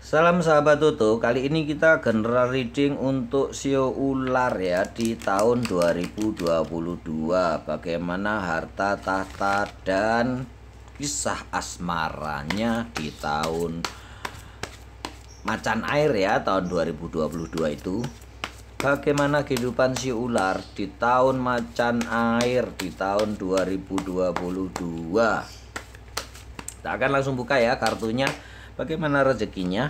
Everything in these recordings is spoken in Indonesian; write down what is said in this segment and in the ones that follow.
Salam sahabat Toto, kali ini kita general reading untuk sio ular ya di tahun 2022. Bagaimana harta tahta dan kisah asmaranya di tahun macan air ya, tahun 2022 itu. Bagaimana kehidupan si ular di tahun macan air di tahun 2022. Kita akan langsung buka ya kartunya. Bagaimana rezekinya?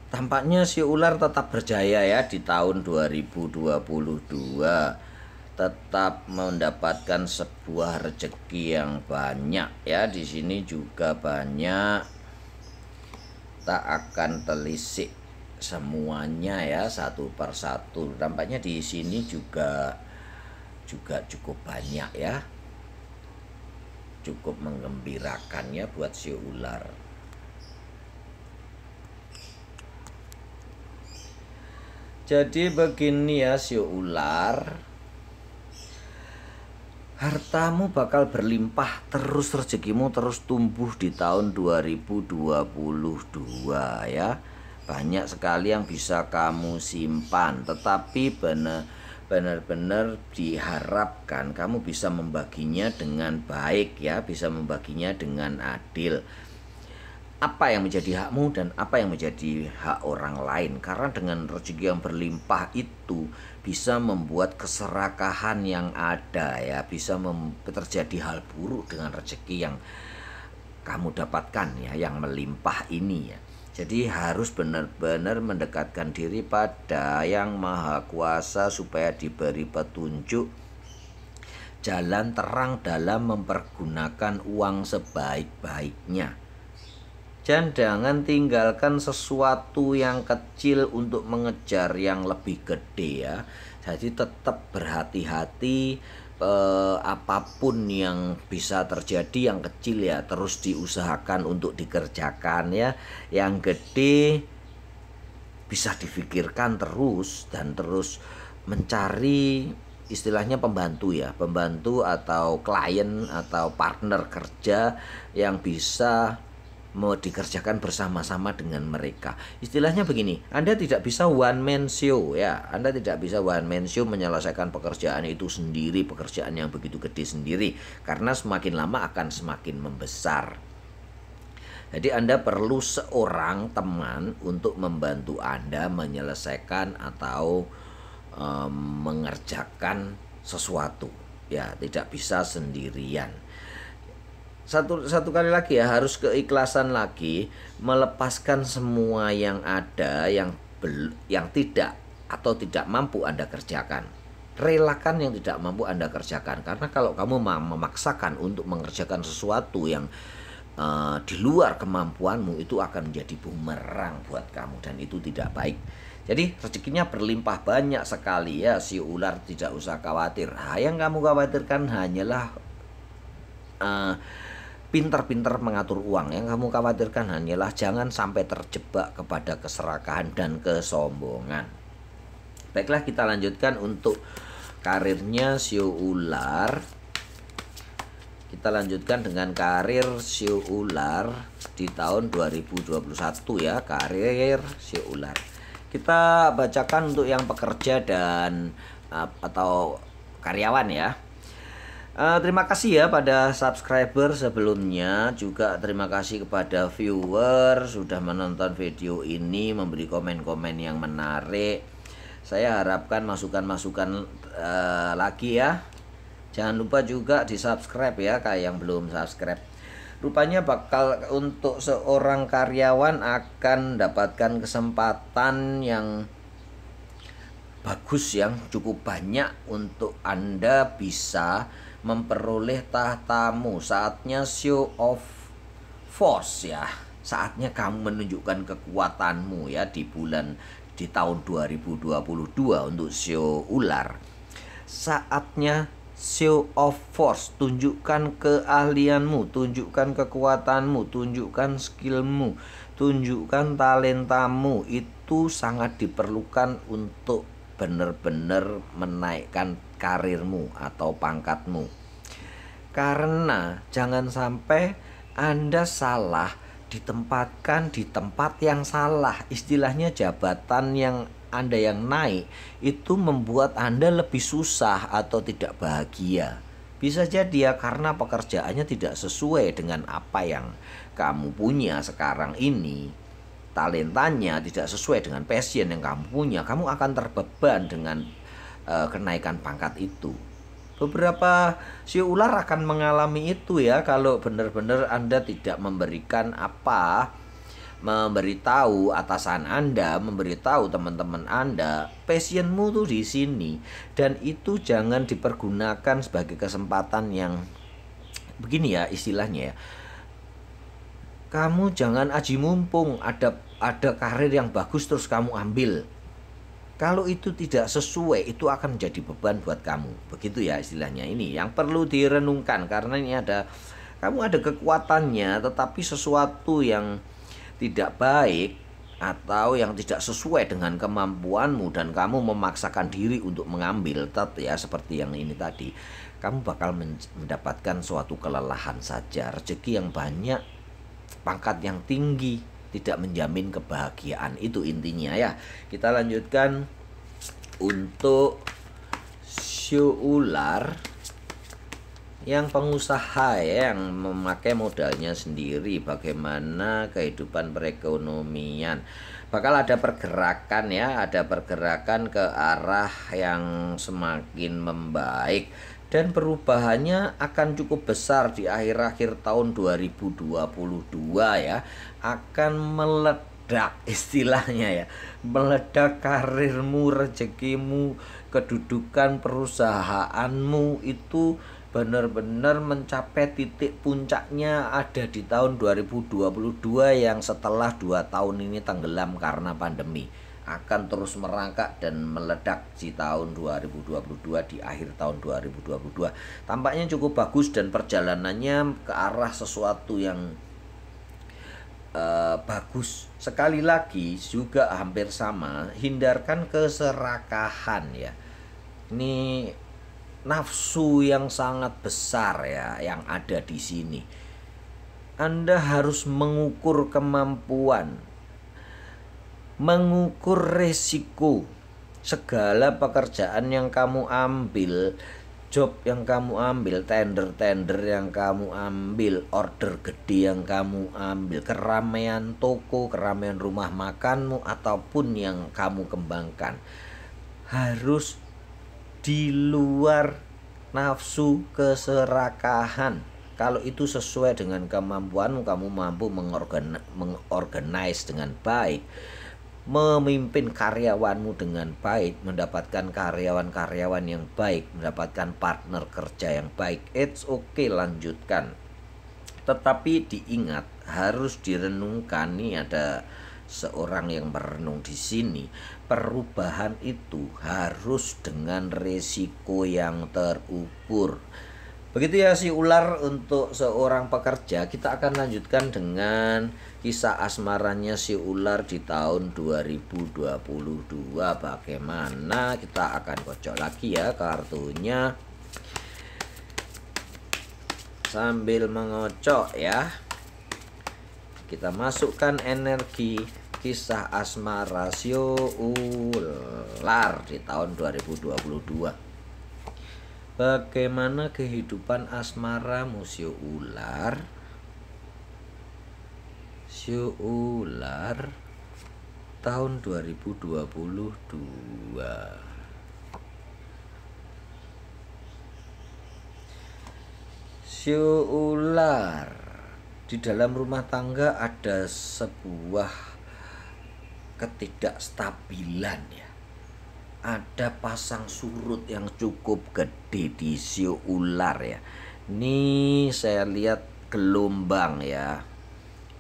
Tampaknya si ular tetap berjaya ya di tahun 2022. Tetap mendapatkan sebuah rezeki yang banyak ya. Di sini juga banyak. Tak akan telisik semuanya ya satu persatu. Tampaknya di sini juga cukup banyak ya. Cukup menggembirakan ya buat si ular. Jadi begini ya si ular, hartamu bakal berlimpah terus, rezekimu terus tumbuh di tahun 2022 ya. Banyak sekali yang bisa kamu simpan, tetapi benar-benar diharapkan kamu bisa membaginya dengan baik ya, bisa membaginya dengan adil. Apa yang menjadi hakmu dan apa yang menjadi hak orang lain, karena dengan rezeki yang berlimpah itu bisa membuat keserakahan yang ada ya, bisa terjadi hal buruk dengan rezeki yang kamu dapatkan ya, yang melimpah ini ya. Jadi harus benar-benar mendekatkan diri pada Yang Maha Kuasa supaya diberi petunjuk jalan terang dalam mempergunakan uang sebaik-baiknya. Dan jangan tinggalkan sesuatu yang kecil untuk mengejar yang lebih gede ya. Jadi tetap berhati-hati, apapun yang bisa terjadi, yang kecil ya terus diusahakan untuk dikerjakan ya. Yang gede bisa difikirkan terus dan terus mencari istilahnya pembantu ya, pembantu atau klien atau partner kerja yang bisa mau dikerjakan bersama-sama dengan mereka. Istilahnya begini, Anda tidak bisa one man show ya. Anda tidak bisa one man show menyelesaikan pekerjaan itu sendiri, pekerjaan yang begitu gede sendiri, karena semakin lama akan semakin membesar. Jadi Anda perlu seorang teman untuk membantu Anda menyelesaikan atau mengerjakan sesuatu ya, tidak bisa sendirian. Satu kali lagi ya, harus keikhlasan lagi, melepaskan semua yang ada yang tidak atau tidak mampu Anda kerjakan. Relakan yang tidak mampu Anda kerjakan, karena kalau kamu memaksakan untuk mengerjakan sesuatu yang di luar kemampuanmu, itu akan menjadi bumerang buat kamu dan itu tidak baik. Jadi rezekinya berlimpah banyak sekali ya si ular, tidak usah khawatir. Yang kamu khawatirkan hanyalah pintar-pintar mengatur uang. Yang kamu khawatirkan hanyalah jangan sampai terjebak kepada keserakahan dan kesombongan. Baiklah, kita lanjutkan untuk karirnya sio ular. Kita lanjutkan dengan karir sio ular di tahun 2021 ya, karir sio ular. Kita bacakan untuk yang pekerja dan atau karyawan ya. Terima kasih ya pada subscriber sebelumnya, juga terima kasih kepada viewer sudah menonton video ini, memberi komen-komen yang menarik. Saya harapkan masukan-masukan lagi ya. Jangan lupa juga di subscribe ya, kayak yang belum subscribe. Rupanya bakal untuk seorang karyawan akan dapatkan kesempatan yang bagus, yang cukup banyak untuk Anda bisa memperoleh tahtamu. Saatnya show of force ya. Saatnya kamu menunjukkan kekuatanmu ya di tahun 2022 untuk show ular. Saatnya show of force, tunjukkan keahlianmu, tunjukkan kekuatanmu, tunjukkan skillmu, tunjukkan talentamu. Itu sangat diperlukan untuk benar-benar menaikkan karirmu atau pangkatmu. Karena jangan sampai Anda salah ditempatkan di tempat yang salah. Istilahnya jabatan yang Anda yang naik itu membuat Anda lebih susah atau tidak bahagia. Bisa jadi ya karena pekerjaannya tidak sesuai dengan apa yang kamu punya sekarang ini. Talentanya tidak sesuai dengan passion yang kamu punya. Kamu akan terbeban dengan kenaikan pangkat itu. Beberapa si ular akan mengalami itu ya kalau benar-benar Anda tidak memberikan memberitahu atasan Anda, memberitahu teman-teman Anda, passionmu tuh di sini, dan itu jangan dipergunakan sebagai kesempatan yang begini ya istilahnya ya. Kamu jangan aji mumpung ada karir yang bagus terus kamu ambil. Kalau itu tidak sesuai, itu akan menjadi beban buat kamu. Begitu ya istilahnya. Ini yang perlu direnungkan karena ini kamu ada kekuatannya, tetapi sesuatu yang tidak baik atau yang tidak sesuai dengan kemampuanmu dan kamu memaksakan diri untuk mengambil ya seperti yang ini tadi, kamu bakal mendapatkan suatu kelelahan saja. Rezeki yang banyak, pangkat yang tinggi tidak menjamin kebahagiaan, itu intinya ya. Kita lanjutkan untuk siu ular yang pengusaha ya, yang memakai modalnya sendiri. Bagaimana kehidupan perekonomian? Bakal ada pergerakan ya, ada pergerakan ke arah yang semakin membaik dan perubahannya akan cukup besar di akhir-akhir tahun 2022 ya. Akan meledak istilahnya ya, meledak karirmu, rezekimu, kedudukan perusahaanmu itu benar-benar mencapai titik puncaknya ada di tahun 2022 yang setelah 2 tahun ini tenggelam karena pandemi. Akan terus merangkak dan meledak di tahun 2022, di akhir tahun 2022. Tampaknya cukup bagus dan perjalanannya ke arah sesuatu yang bagus. Sekali lagi juga hampir sama, hindarkan keserakahan ya. Ini nafsu yang sangat besar ya yang ada di sini. Anda harus mengukur kemampuan, mengukur resiko. Segala pekerjaan yang kamu ambil, job yang kamu ambil, tender-tender yang kamu ambil, order gede yang kamu ambil, keramaian toko, keramaian rumah makanmu ataupun yang kamu kembangkan, harus di luar nafsu keserakahan. Kalau itu sesuai dengan kemampuanmu, kamu mampu mengorganize dengan baik, memimpin karyawanmu dengan baik, mendapatkan karyawan-karyawan yang baik, mendapatkan partner kerja yang baik, it's okay, lanjutkan. Tetapi diingat, harus direnungkan. Nih ada seorang yang merenung di sini. Perubahan itu harus dengan resiko yang terukur. Begitu ya si ular untuk seorang pekerja. Kita akan lanjutkan dengan kisah asmaranya si ular di tahun 2022. Bagaimana, kita akan kocok lagi ya kartunya sambil mengocok ya. Kita masukkan energi kisah asmara si ular di tahun 2022. Bagaimana kehidupan asmara Musio Ular? Sio Ular tahun 2022. Sio Ular, di dalam rumah tangga ada sebuah ketidakstabilan ya. Ada pasang surut yang cukup gede di sio ular ya. Ini saya lihat gelombang ya.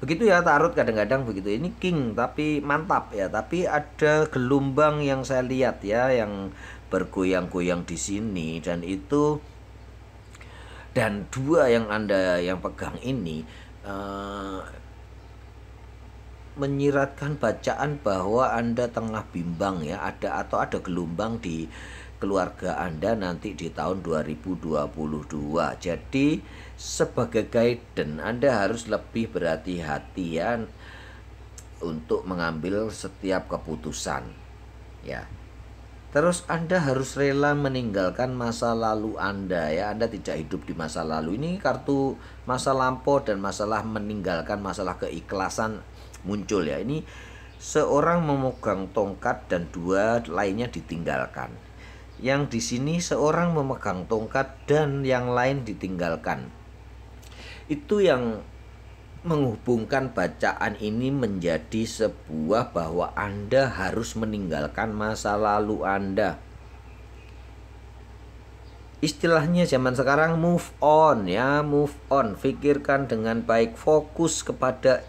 Begitu ya tarot kadang-kadang begitu. Ini king tapi mantap ya. Tapi ada gelombang yang saya lihat ya, yang bergoyang-goyang di sini, dan itu, dan dua yang Anda yang pegang ini menyiratkan bacaan bahwa Anda tengah bimbang ya, ada gelombang di keluarga Anda nanti di tahun 2022. Jadi sebagai guidance Anda harus lebih berhati-hati ya untuk mengambil setiap keputusan ya. Terus Anda harus rela meninggalkan masa lalu Anda ya. Anda tidak hidup di masa lalu. Ini kartu masa lampau dan masalah meninggalkan, masalah keikhlasan muncul ya. Ini seorang memegang tongkat dan dua lainnya ditinggalkan. Yang di sini seorang memegang tongkat dan yang lain ditinggalkan. Itu yang menghubungkan bacaan ini menjadi sebuah bahwa Anda harus meninggalkan masa lalu Anda. Istilahnya zaman sekarang move on ya, move on. Pikirkan dengan baik, fokus kepada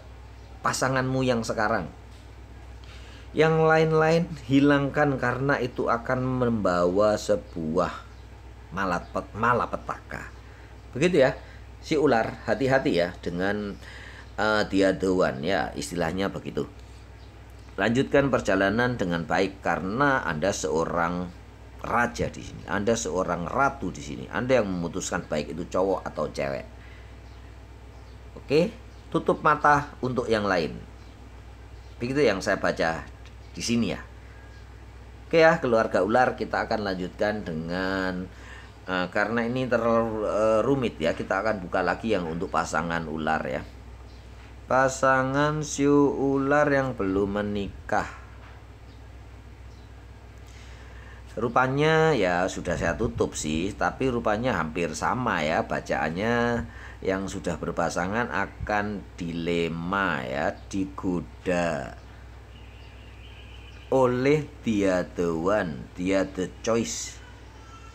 pasanganmu yang sekarang. Yang lain-lain hilangkan karena itu akan membawa sebuah malapetaka. Begitu ya. Si ular, hati-hati ya dengan the other one ya, istilahnya begitu. Lanjutkan perjalanan dengan baik karena Anda seorang raja di sini. Anda seorang ratu di sini. Anda yang memutuskan baik itu cowok atau cewek. Oke, tutup mata untuk yang lain. Begitu yang saya baca di sini ya. Oke ya, keluarga ular, kita akan lanjutkan dengan karena ini terlalu rumit ya, kita akan buka lagi yang untuk pasangan ular ya. Pasangan siu ular yang belum menikah. Rupanya ya sudah saya tutup sih, tapi rupanya hampir sama ya bacaannya. Yang sudah berpasangan akan dilema ya, digoda oleh the other one, the other choice.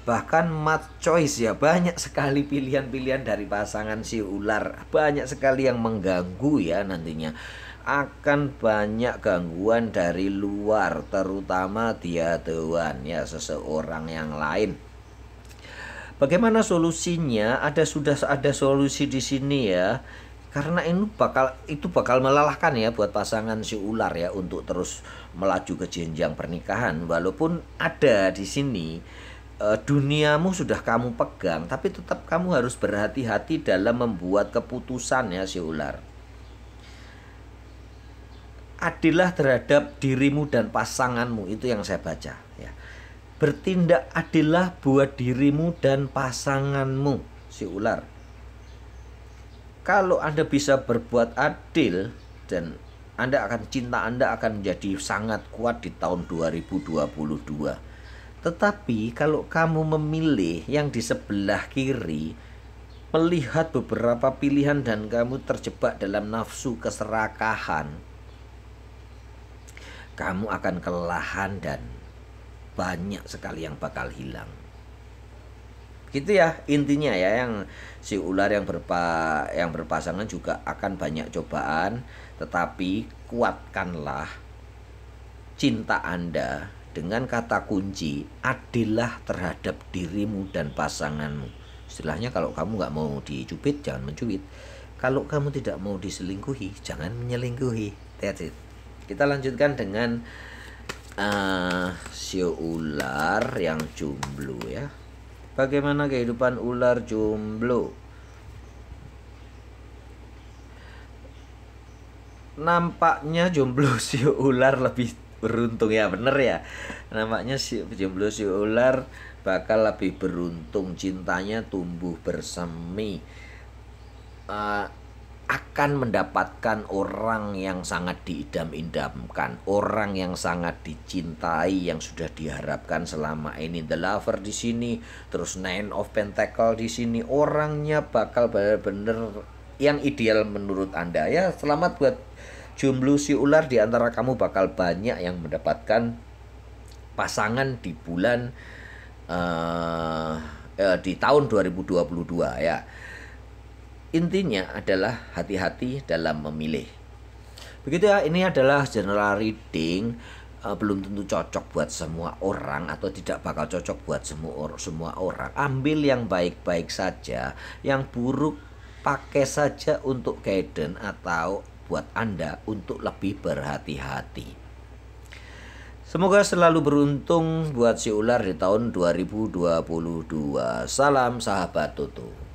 Bahkan mat choice ya, banyak sekali pilihan-pilihan dari pasangan si ular, banyak sekali yang mengganggu ya. Nantinya akan banyak gangguan dari luar, terutama the other one ya, seseorang yang lain. Bagaimana solusinya? Sudah ada solusi di sini ya. Karena itu bakal melelahkan ya buat pasangan si ular ya untuk terus melaju ke jenjang pernikahan. Walaupun ada di sini duniamu sudah kamu pegang, tapi tetap kamu harus berhati-hati dalam membuat keputusan ya si ular. Adillah terhadap dirimu dan pasanganmu, itu yang saya baca ya. Bertindak adillah buat dirimu dan pasanganmu si ular. Kalau Anda bisa berbuat adil dan cinta Anda akan menjadi sangat kuat di tahun 2022. Tetapi kalau kamu memilih yang di sebelah kiri, melihat beberapa pilihan dan kamu terjebak dalam nafsu keserakahan, kamu akan kelelahan dan banyak sekali yang bakal hilang. Gitu ya intinya ya, yang si ular yang berpasangan juga akan banyak cobaan, tetapi kuatkanlah cinta Anda dengan kata kunci adillah terhadap dirimu dan pasanganmu. Istilahnya kalau kamu nggak mau dicubit, jangan mencubit. Kalau kamu tidak mau diselingkuhi, jangan menyelingkuhi. That's it. Kita lanjutkan dengan sio ular yang jomblo ya. Bagaimana kehidupan ular jomblo? Nampaknya jomblo sio ular lebih beruntung ya, bener ya. Nampaknya si jomblo si ular bakal lebih beruntung, cintanya tumbuh bersemi, akan mendapatkan orang yang sangat diidam-idamkan, orang yang sangat dicintai, yang sudah diharapkan selama ini. The Lover di sini, terus Nine of Pentacle di sini, orangnya bakal benar-benar yang ideal menurut Anda ya. Selamat buat jomblo si ular, di antara kamu bakal banyak yang mendapatkan pasangan di bulan di tahun 2022 ya. Intinya adalah hati-hati dalam memilih. Begitu ya, ini adalah general reading, belum tentu cocok buat semua orang atau tidak bakal cocok buat semua orang. Ambil yang baik-baik saja, yang buruk pakai saja untuk guidance atau buat Anda untuk lebih berhati-hati. Semoga selalu beruntung buat si ular di tahun 2022. Salam sahabat Toto.